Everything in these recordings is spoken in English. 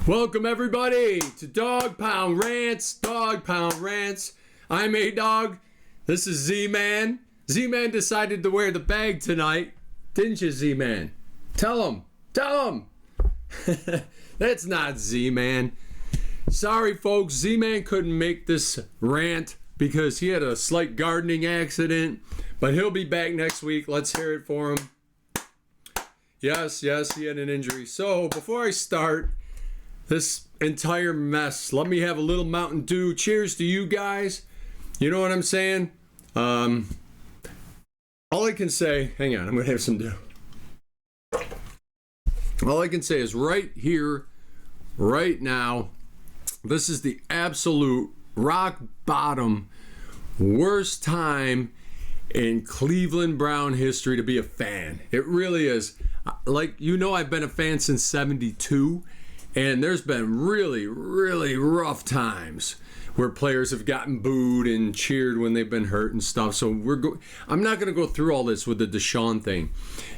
Welcome everybody to Dog Pound Rants. I'm A-Dog. This is Z-Man. Z-Man decided to wear the bag tonight. Didn't you, Z-Man? Tell him. That's not Z-Man. Sorry, folks. Z-Man couldn't make this rant because he had a slight gardening accident. But he'll be back next week. Let's hear it for him. Yes, he had an injury. So, before I start this entire mess, let me have a little Mountain Dew. Cheers to you guys. You know what I'm saying? All I can say, hang on, I'm going to have some dew. All I can say is right here, right now, this is the absolute rock bottom worst time in Cleveland Brown history to be a fan. It really is. Like, you know, I've been a fan since 72, and there's been really, really rough times where players have gotten booed and cheered when they've been hurt and stuff. So I'm not going to go through all this with the Deshaun thing,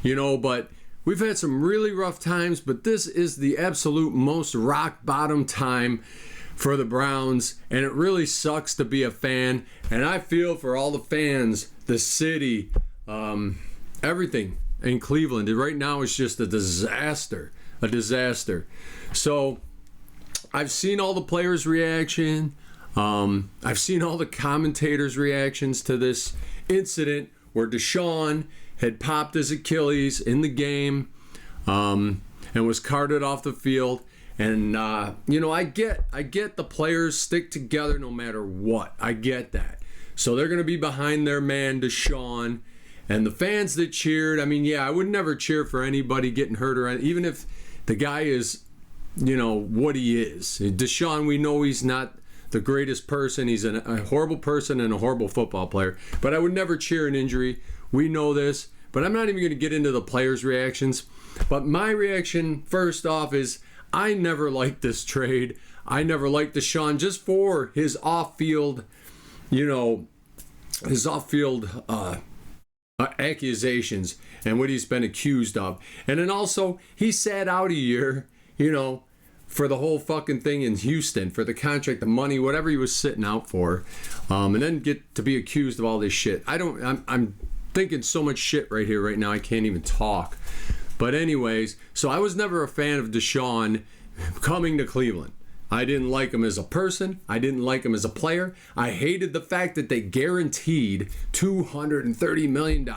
you know, but we've had some really rough times, but this is the absolute most rock bottom time for the Browns, and it really sucks to be a fan. And I feel for all the fans, the city, everything in Cleveland. Right now it's just a disaster. So I've seen all the players' reaction. I've seen all the commentators' reactions to this incident where Deshaun had popped his Achilles in the game and was carted off the field. And, you know, I get the players stick together no matter what. I get that. So they're going to be behind their man, Deshaun. And the fans that cheered, I mean, yeah, I would never cheer for anybody getting hurt or even if the guy is, you know, what he is. Deshaun, we know he's not the greatest person. He's a horrible person and a horrible football player. But I would never cheer an injury. We know this. But I'm not even going to get into the players' reactions. But my reaction, first off, is I never liked this trade. I never liked Deshaun just for his off-field, you know, accusations and what he's been accused of. And then also, he sat out a year, you know, for the whole fucking thing in Houston, for the contract, the money, whatever he was sitting out for, and then get to be accused of all this shit. I'm thinking so much shit right here, right now, I can't even talk. But anyways, so I was never a fan of Deshaun coming to Cleveland. I didn't like him as a person. I didn't like him as a player. I hated the fact that they guaranteed $230 million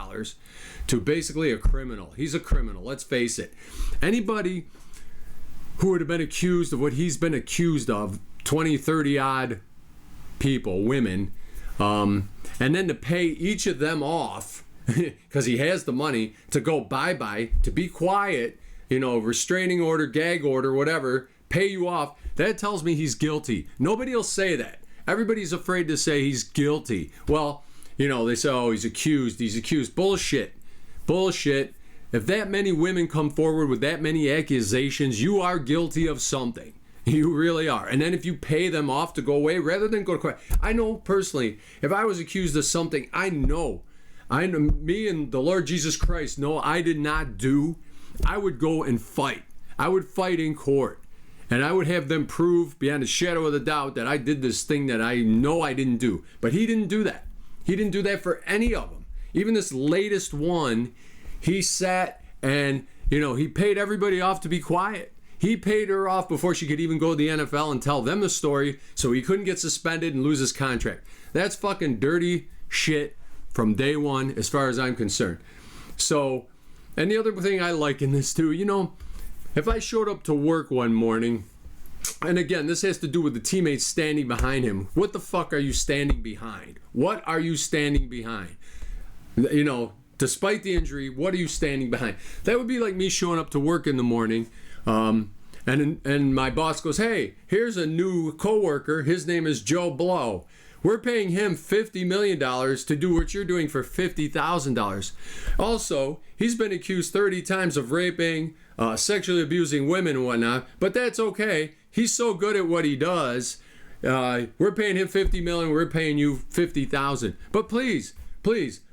to basically a criminal. He's a criminal, let's face it. Anybody who would have been accused of what he's been accused of, 20, 30 odd people, women, and then to pay each of them off, because he has the money, to go bye-bye, to be quiet, you know, restraining order, gag order, whatever, pay you off, that tells me he's guilty. Nobody will say that. Everybody's afraid to say he's guilty. Well, you know, they say, oh, he's accused. Bullshit. If that many women come forward with that many accusations, you are guilty of something. You really are. And then if you pay them off to go away, rather than go to court. I know personally, if I was accused of something, I know, me and the Lord Jesus Christ know I did not do, I would go and fight. I would fight in court. And I would have them prove beyond a shadow of a doubt that I did this thing that I know I didn't do. But he didn't do that. He didn't do that for any of them. Even this latest one, he sat and, you know, he paid everybody off to be quiet. He paid her off before she could even go to the NFL and tell them the story, so he couldn't get suspended and lose his contract. That's fucking dirty shit from day one as far as I'm concerned. So, and the other thing I like in this too, you know, if I showed up to work one morning, and again, this has to do with the teammates standing behind him. What the fuck are you standing behind? What are you standing behind? You know, despite the injury, what are you standing behind? That would be like me showing up to work in the morning, and my boss goes, hey, here's a new coworker. His name is Joe Blow. We're paying him $50 million to do what you're doing for $50,000. Also, he's been accused 30 times of raping, sexually abusing women and whatnot, but that's okay. He's so good at what he does. We're paying him $50 million. We're paying you $50,000. But please,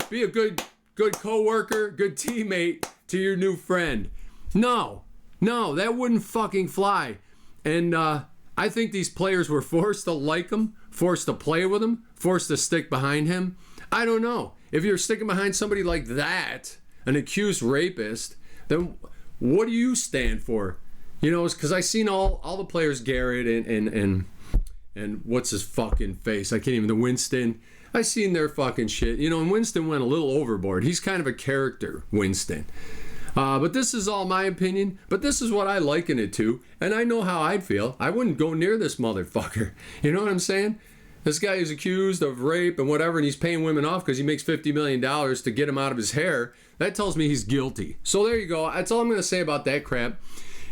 be a good coworker, good teammate to your new friend. No, that wouldn't fucking fly. And I think these players were forced to like him, forced to play with him, forced to stick behind him. I don't know. If you're sticking behind somebody like that, an accused rapist, then what do you stand for? You know, because I seen all the players, Garrett and what's his fucking face? I can't even, the Winston. I seen their fucking shit. You know, and Winston went a little overboard. He's kind of a character, Winston. But this is all my opinion. But this is what I liken it to. And I know how I'd feel. I wouldn't go near this motherfucker. You know what I'm saying? This guy is accused of rape and whatever, and he's paying women off because he makes $50 million to get him out of his hair. That tells me he's guilty. So there you go. That's all I'm going to say about that crap.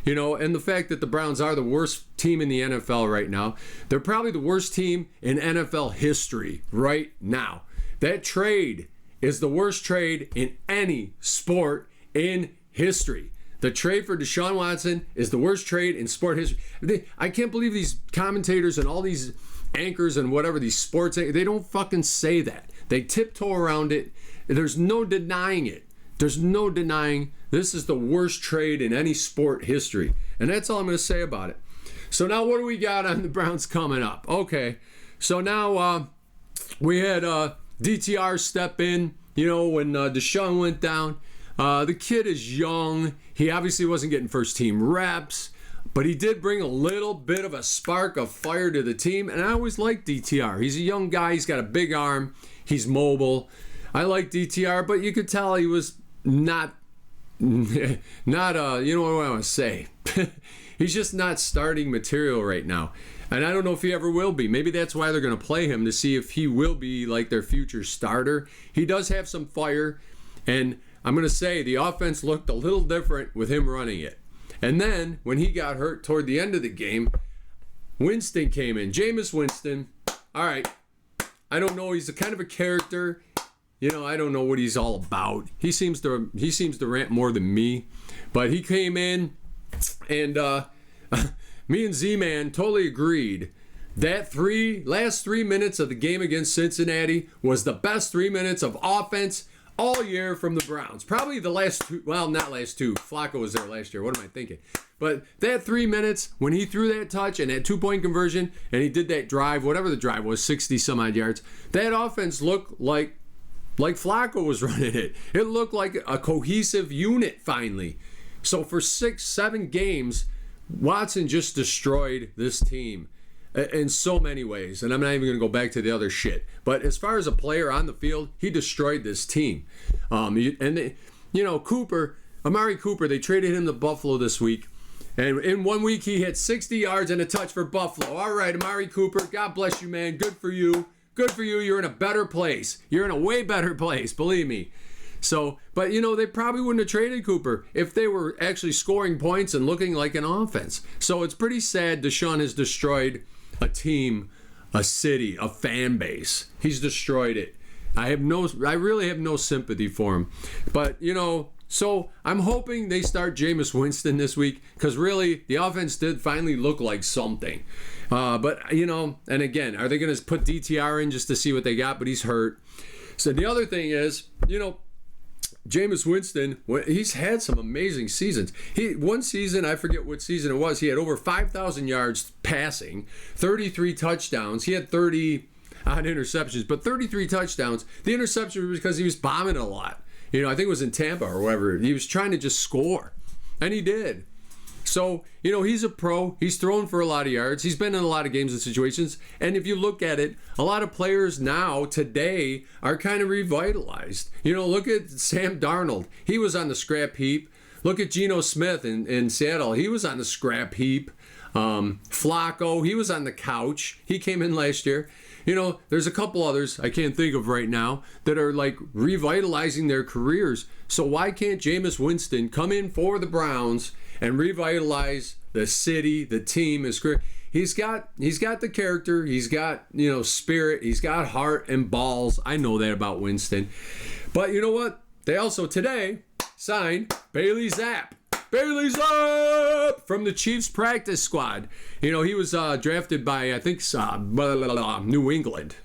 You know, and the fact that the Browns are the worst team in the NFL right now. They're probably the worst team in NFL history right now. That trade is the worst trade in any sport in history. The trade for Deshaun Watson is the worst trade in sport history. I can't believe these commentators and all these anchors and whatever, these sports, they don't fucking say that. They tiptoe around it. There's no denying it. There's no denying this is the worst trade in any sport history. And that's all I'm going to say about it. So now what do we got on the Browns coming up? Okay, so now we had DTR step in, you know, when Deshaun went down. The kid is young. He obviously wasn't getting first team reps, but he did bring a little bit of a spark of fire to the team. And I always liked DTR. He's a young guy. He's got a big arm. He's mobile. I like DTR, but you could tell he was not you know what I want to say. He's just not starting material right now. And I don't know if he ever will be. Maybe that's why they're going to play him, to see if he will be like their future starter. He does have some fire. And I'm going to say the offense looked a little different with him running it. And then when he got hurt toward the end of the game, Winston came in. Jamus Winston. All right. I don't know. He's a kind of a character. You know, I don't know what he's all about. He seems to rant more than me. But he came in, and me and Z-Man totally agreed that last 3 minutes of the game against Cincinnati was the best 3 minutes of offense all year from the Browns. Probably the last two, well, not last two. Flacco was there last year. What am I thinking? But that 3 minutes, when he threw that touch and that 2-point conversion, and he did that drive, whatever the drive was, 60-some-odd yards, that offense looked like Flacco was running it. It looked like a cohesive unit finally. So for 6-7 games, Watson just destroyed this team in so many ways. And I'm not even going to go back to the other shit. But as far as a player on the field, he destroyed this team. Cooper, Amari Cooper, they traded him to Buffalo this week. And in 1 week, he hit 60 yards and a touch for Buffalo. All right, Amari Cooper, God bless you, man. Good for you. Good for you. You're in a better place. You're in a way better place, believe me. So, but they probably wouldn't have traded Cooper if they were actually scoring points and looking like an offense. So it's pretty sad Deshaun has destroyed a team, a city, a fan base. He's destroyed it. I really have no sympathy for him. But, so I'm hoping they start Jamus Winston this week, because really the offense did finally look like something. But, and again, are they going to put DTR in just to see what they got? But he's hurt. So the other thing is, Jamus Winston, he's had some amazing seasons. One season, I forget what season it was, he had over 5,000 yards passing, 33 touchdowns. He had 30 odd interceptions, but 33 touchdowns. The interception was because he was bombing a lot. I think it was in Tampa or wherever. He was trying to just score, and he did. So, he's a pro. He's thrown for a lot of yards. He's been in a lot of games and situations. And if you look at it, a lot of players now, today, are kind of revitalized. Look at Sam Darnold. He was on the scrap heap. Look at Geno Smith in Seattle. He was on the scrap heap. Flacco, he was on the couch. He came in last year. There's a couple others I can't think of right now that are like revitalizing their careers. So why can't Jamus Winston come in for the Browns and revitalize the city, the team, his career? He's got the character, he's got, spirit, he's got heart and balls. I know that about Winston. But you know what? They also today signed Bailey Zapp. Bailey Zapp from the Chiefs practice squad. He was drafted by, I think, New England.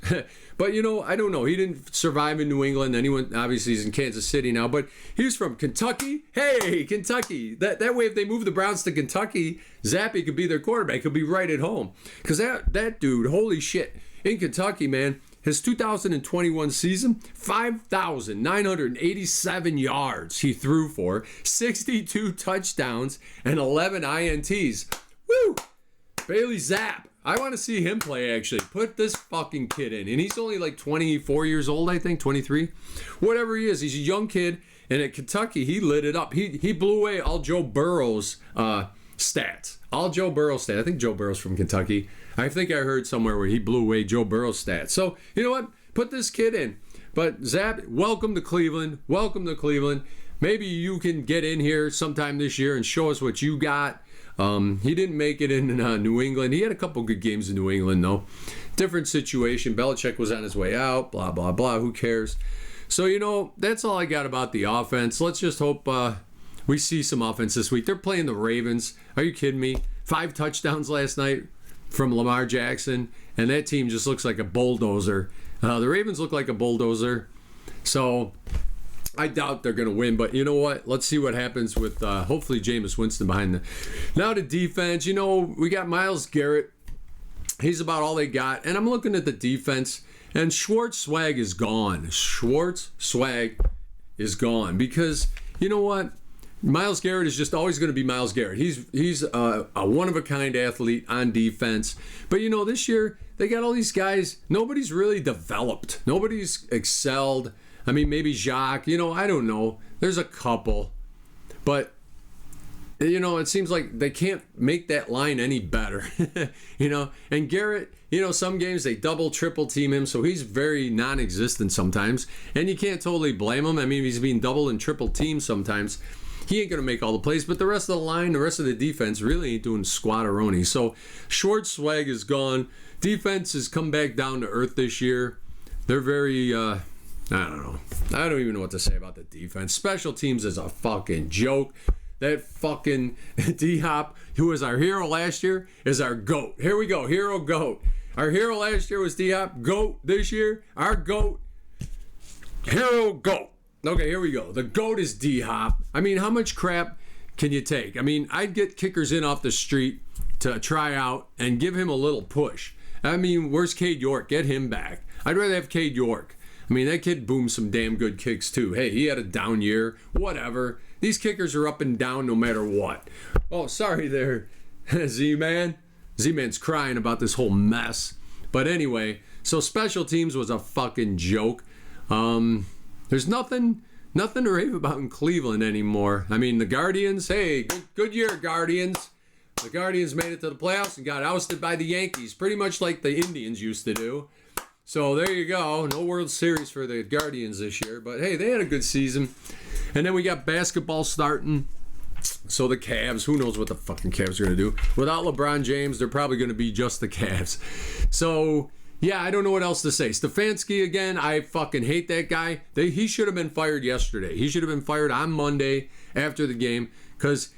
But But, I don't know. He didn't survive in New England. Anyone, obviously, he's in Kansas City now. But he's from Kentucky. Hey, Kentucky. That way, if they move the Browns to Kentucky, Zappe could be their quarterback. He'll be right at home. Because that dude, holy shit, in Kentucky, man, his 2021 season, 5,987 yards he threw for, 62 touchdowns, and 11 INTs. Woo! Bailey Zappe. I want to see him play, actually. Put this fucking kid in. And he's only like 24 years old, I think, 23. Whatever he is, he's a young kid. And at Kentucky, he lit it up. He blew away all Joe Burrow's stats. All Joe Burrow's stats. I think Joe Burrow's from Kentucky. I think I heard somewhere where he blew away Joe Burrow's stats. So, you know what? Put this kid in. But Zappe, welcome to Cleveland. Welcome to Cleveland. Maybe you can get in here sometime this year and show us what you got. He didn't make it in New England. He had a couple good games in New England, though. Different situation. Belichick was on his way out. Blah, blah, blah. Who cares? So, that's all I got about the offense. Let's just hope we see some offense this week. They're playing the Ravens. Are you kidding me? 5 touchdowns last night from Lamar Jackson, and that team just looks like a bulldozer. The Ravens look like a bulldozer, so I doubt they're going to win, but you know what? Let's see what happens with hopefully Jamus Winston behind the... Now the defense, we got Myles Garrett. He's about all they got, and I'm looking at the defense, and Schwartz Swag is gone. Schwartz Swag is gone because, you know what? Myles Garrett is just always going to be Myles Garrett. He's a one-of-a-kind athlete on defense. But, this year, they got all these guys. Nobody's really developed. Nobody's excelled. I mean, maybe Jacques. I don't know. There's a couple. But, it seems like they can't make that line any better. And Garrett, some games they double, triple team him. So he's very non-existent sometimes. And you can't totally blame him. I mean, he's being double and triple teamed sometimes. He ain't going to make all the plays, but the rest of the line, the rest of the defense really ain't doing squatteroni. So Schwartz Swag is gone. Defense has come back down to earth this year. They're very, I don't know. I don't even know what to say about the defense. Special teams is a fucking joke. That fucking D-Hop, who was our hero last year, is our GOAT. Here we go, hero GOAT. Our hero last year was D-Hop. GOAT this year, our GOAT, hero GOAT. Okay, here we go. The GOAT is D-Hop. I mean, how much crap can you take? I mean, I'd get kickers in off the street to try out and give him a little push. I mean, where's Cade York? Get him back. I'd rather have Cade York. I mean, that kid boomed some damn good kicks, too. Hey, he had a down year. Whatever. These kickers are up and down no matter what. Oh, sorry there, Z-Man. Z-Man's crying about this whole mess. But anyway, so special teams was a fucking joke. There's nothing to rave about in Cleveland anymore. I mean, the Guardians, hey, good year, Guardians. The Guardians made it to the playoffs and got ousted by the Yankees, pretty much like the Indians used to do. So there you go. No World Series for the Guardians this year. But, hey, they had a good season. And then we got basketball starting. So the Cavs, who knows what the fucking Cavs are going to do. Without LeBron James, they're probably going to be just the Cavs. So... yeah, I don't know what else to say. Stefanski, again, I fucking hate that guy. He should have been fired yesterday. He should have been fired on Monday after the game because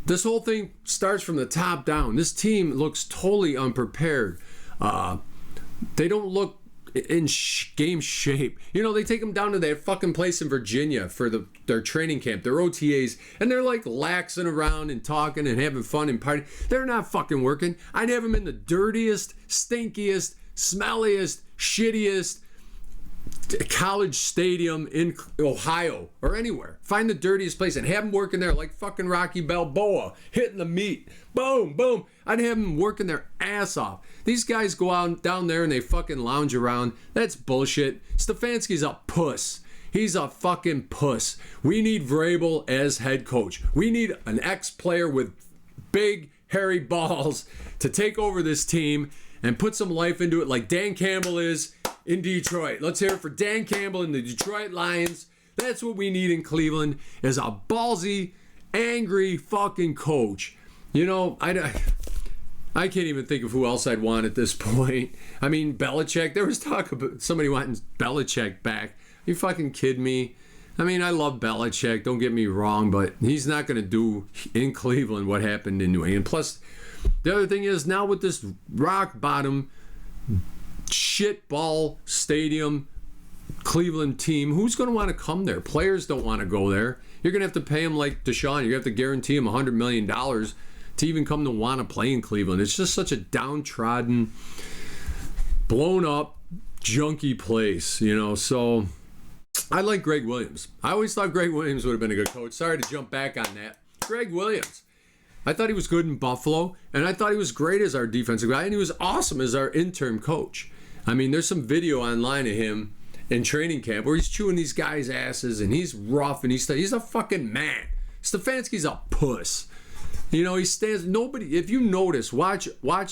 this whole thing starts from the top down. This team looks totally unprepared. They don't look in game shape. They take them down to that fucking place in Virginia for their training camp, their OTAs, and they're like laxing around and talking and having fun and partying. They're not fucking working. I'd have them in the dirtiest, stinkiest, smelliest, shittiest college stadium in Ohio or anywhere. Find the dirtiest place and have them working there like fucking Rocky Balboa, hitting the meat. Boom, boom. I'd have them working their ass off. These guys go out down there and they fucking lounge around. That's bullshit. Stefanski's a puss. He's a fucking puss. We need Vrabel as head coach. We need an ex-player with big, hairy balls to take over this team and put some life into it like Dan Campbell is in Detroit. Let's hear it for Dan Campbell and the Detroit Lions. That's what we need in Cleveland is a ballsy, angry fucking coach. I can't even think of who else I'd want at this point. I mean, Belichick. There was talk about somebody wanting Belichick back. Are you fucking kidding me? I mean, I love Belichick. Don't get me wrong, but he's not going to do in Cleveland what happened in New England. Plus, the other thing is now with this rock bottom shitball stadium Cleveland team. Who's going to want to come there? Players don't want to go there. You're going to have to pay him like Deshaun. You're going to have to guarantee him $100 million to even come to want to play in Cleveland. It's just such a downtrodden, blown up, junky place, you know. So I like Greg Williams. I always thought Greg Williams would have been a good coach. Sorry to jump back on that. Greg Williams. I thought he was good in Buffalo, and I thought he was great as our defensive guy, and he was awesome as our interim coach. I mean, there's some video online of him in training camp where he's chewing these guys' asses, and he's rough, and he's a fucking man. Stefanski's a puss. You know, he stands, nobody, if you notice, watch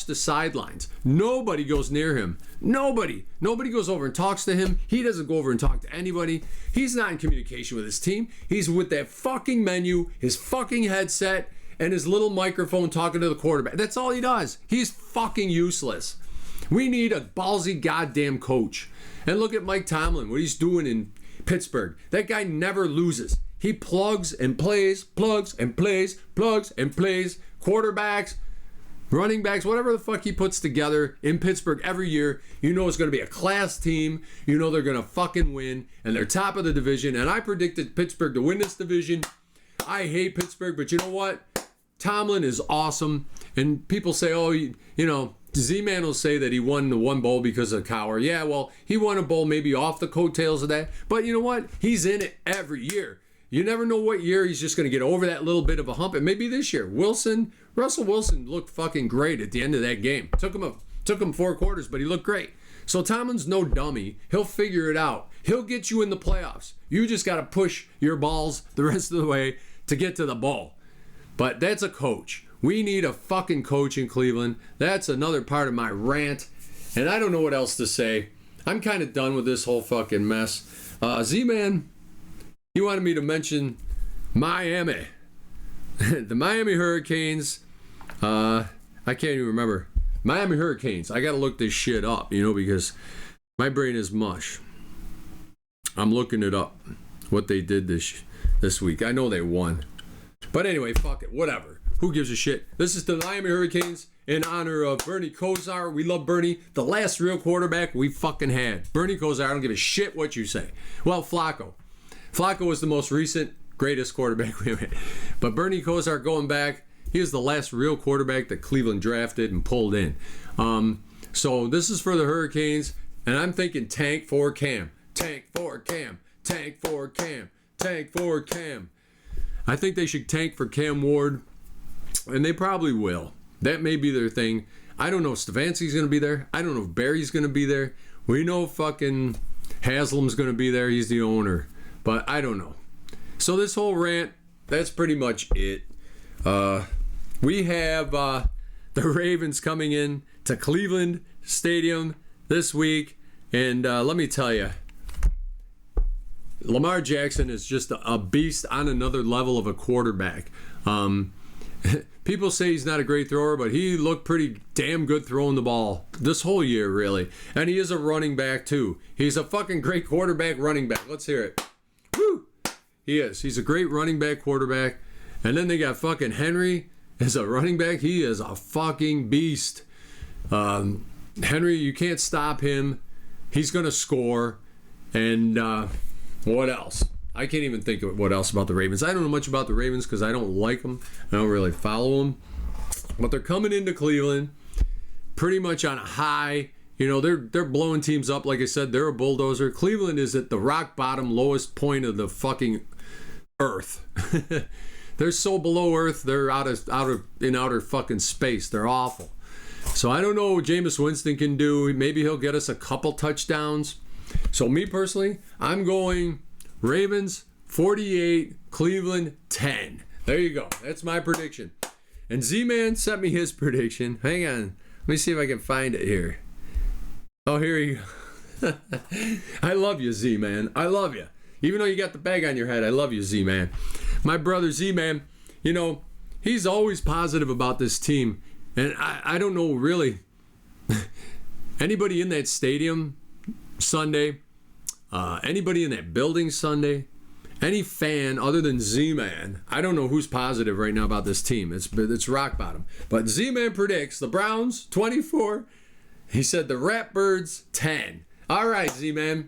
the sidelines. Nobody goes near him. Nobody goes over and talks to him. He doesn't go over and talk to anybody. He's not in communication with his team. He's with that fucking menu, his fucking headset, and his little microphone talking to the quarterback. That's all he does. He's fucking useless. We need a ballsy goddamn coach. And look at Mike Tomlin, what he's doing in Pittsburgh. That guy never loses. He plugs and plays, plugs and plays, plugs and plays. Quarterbacks, running backs, whatever the fuck he puts together in Pittsburgh every year, you know it's going to be a class team. You know they're going to fucking win, and they're top of the division. And I predicted Pittsburgh to win this division. I hate Pittsburgh, but you know what? Tomlin is awesome. And people say, oh, you know, Z-Man will say that he won the one bowl because of Cowher. Yeah, well, he won a bowl maybe off the coattails of that. But you know what? He's in it every year. You never know what year he's just going to get over that little bit of a hump. And maybe this year. Russell Wilson looked fucking great at the end of that game. Took him 4 quarters, but he looked great. So Tomlin's no dummy. He'll figure it out. He'll get you in the playoffs. You just got to push your balls the rest of the way to get to the ball. But that's a coach. We need a fucking coach in Cleveland. That's another part of my rant. And I don't know what else to say. I'm kind of done with this whole fucking mess. Z-Man, he wanted me to mention Miami. The Miami Hurricanes. I can't even remember. Miami Hurricanes. I got to look this shit up, you know, because my brain is mush. I'm looking it up, what they did this week. I know they won. But anyway, fuck it. Whatever. Who gives a shit? This is the Miami Hurricanes in honor of Bernie Kosar. We love Bernie. The last real quarterback we fucking had. Bernie Kosar, I don't give a shit what you say. Well, Flacco. Flacco was the most recent, greatest quarterback we had. But Bernie Kosar going back, he was the last real quarterback that Cleveland drafted and pulled in. So this is for the Hurricanes, and I'm thinking tank for Cam. Tank for Cam. Tank for Cam. Tank for Cam. I think they should tank for Cam Ward, and they probably will. That may be their thing. I don't know if Stefanski's going to be there. I don't know if Barry's going to be there. We know fucking Haslam's going to be there. He's the owner. But I don't know. So this whole rant, that's pretty much it. We have the Ravens coming in to Cleveland Stadium this week. And let me tell you, Lamar Jackson is just a beast on another level of a quarterback. People say he's not a great thrower, but he looked pretty damn good throwing the ball this whole year, really. And he is a running back, too. He's a fucking great quarterback running back. Let's hear it. Woo! He is. He's a great running back quarterback. And then they got fucking Henry as a running back. He is a fucking beast. Henry, you can't stop him. He's going to score. And what else? I can't even think of what else about the Ravens. I don't know much about the Ravens because I don't like them. I don't really follow them. But they're coming into Cleveland pretty much on a high. You know, they're blowing teams up. Like I said, they're a bulldozer. Cleveland is at the rock bottom, lowest point of the fucking earth. They're so below earth. They're in outer fucking space. They're awful. So I don't know what Jamus Winston can do. Maybe he'll get us a couple touchdowns. So me personally, I'm going Ravens 48, Cleveland 10. There you go. That's my prediction. And Z-Man sent me his prediction. Hang on. Let me see if I can find it here. Oh, here you go. I love you, Z-Man. I love you. Even though you got the bag on your head, I love you, Z-Man. My brother Z-Man, you know, he's always positive about this team. And I don't know really anybody in that stadium Sunday, anybody in that building Sunday, any fan other than Z-Man, I don't know who's positive right now about this team. It's rock bottom. But Z-Man predicts the Browns 24 He said the Ratbirds 10. All right, Z-Man.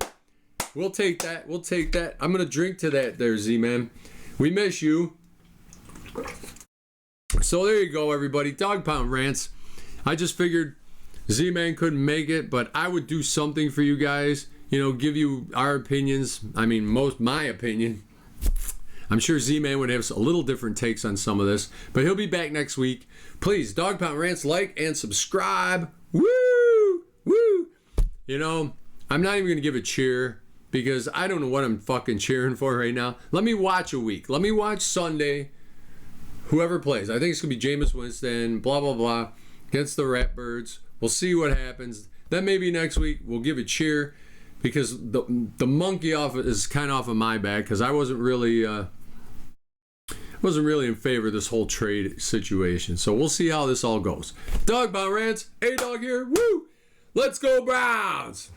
We'll take that. We'll take that. I'm going to drink to that there, Z-Man. We miss you. So there you go, everybody. Dog Pound Rants. I just figured Z-Man couldn't make it, but I would do something for you guys. You know, give you our opinions. I mean, my opinion. I'm sure Z-Man would have a little different takes on some of this, but he'll be back next week. Please, Dog Pound Rants, like and subscribe. Woo! Woo! You know, I'm not even going to give a cheer because I don't know what I'm fucking cheering for right now. Let me watch a week. Let me watch Sunday. Whoever plays. I think it's going to be Jamus Winston, blah, blah, blah, against the Ratbirds. We'll see what happens. Then maybe next week we'll give a cheer because the monkey off is kind of off of my back because I wasn't really in favor of this whole trade situation. So we'll see how this all goes. Dog Pound Rants, A-Dog here. Woo! Let's go Browns!